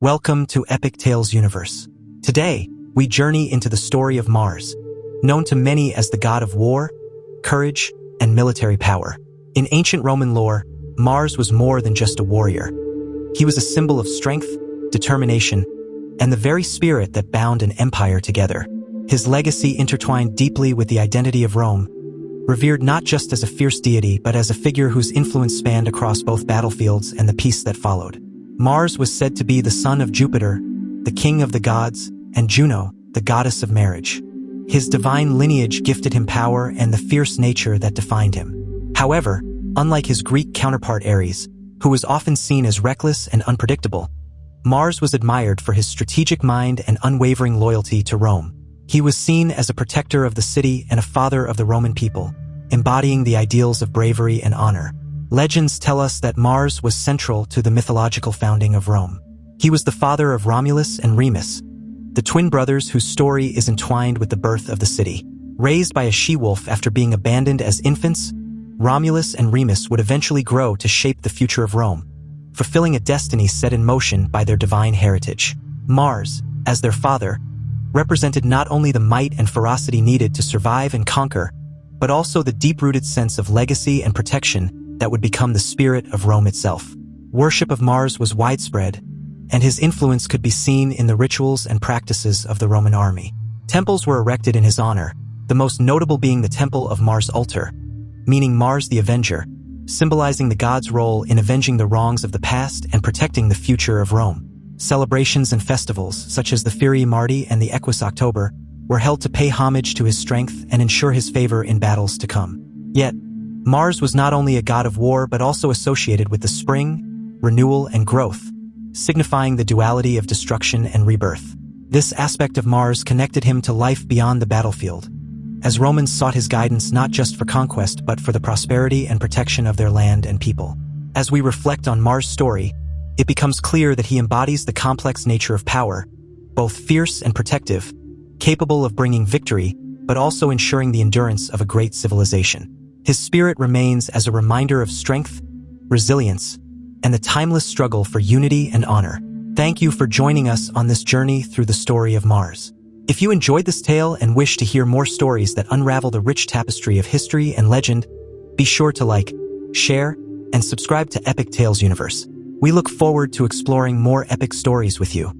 Welcome to Epic Tales Universe. Today, we journey into the story of Mars, known to many as the god of war, courage, and military power. In ancient Roman lore, Mars was more than just a warrior. He was a symbol of strength, determination, and the very spirit that bound an empire together. His legacy intertwined deeply with the identity of Rome, revered not just as a fierce deity but as a figure whose influence spanned across both battlefields and the peace that followed. Mars was said to be the son of Jupiter, the king of the gods, and Juno, the goddess of marriage. His divine lineage gifted him power and the fierce nature that defined him. However, unlike his Greek counterpart Ares, who was often seen as reckless and unpredictable, Mars was admired for his strategic mind and unwavering loyalty to Rome. He was seen as a protector of the city and a father of the Roman people, embodying the ideals of bravery and honor. Legends tell us that Mars was central to the mythological founding of Rome. He was the father of Romulus and Remus, the twin brothers whose story is entwined with the birth of the city. Raised by a she-wolf after being abandoned as infants, Romulus and Remus would eventually grow to shape the future of Rome, fulfilling a destiny set in motion by their divine heritage. Mars, as their father, represented not only the might and ferocity needed to survive and conquer, but also the deep-rooted sense of legacy and protection that would become the spirit of Rome itself. Worship of Mars was widespread, and his influence could be seen in the rituals and practices of the Roman army. Temples were erected in his honor, the most notable being the Temple of Mars Altar, meaning Mars the Avenger, symbolizing the god's role in avenging the wrongs of the past and protecting the future of Rome. Celebrations and festivals, such as the Ferie Marti and the Equus October, were held to pay homage to his strength and ensure his favor in battles to come. Yet, Mars was not only a god of war but also associated with the spring, renewal, and growth, signifying the duality of destruction and rebirth. This aspect of Mars connected him to life beyond the battlefield, as Romans sought his guidance not just for conquest but for the prosperity and protection of their land and people. As we reflect on Mars' story, it becomes clear that he embodies the complex nature of power, both fierce and protective, capable of bringing victory but also ensuring the endurance of a great civilization. His spirit remains as a reminder of strength, resilience, and the timeless struggle for unity and honor. Thank you for joining us on this journey through the story of Mars. If you enjoyed this tale and wish to hear more stories that unravel the rich tapestry of history and legend, be sure to like, share, and subscribe to Epic Tales Universe. We look forward to exploring more epic stories with you.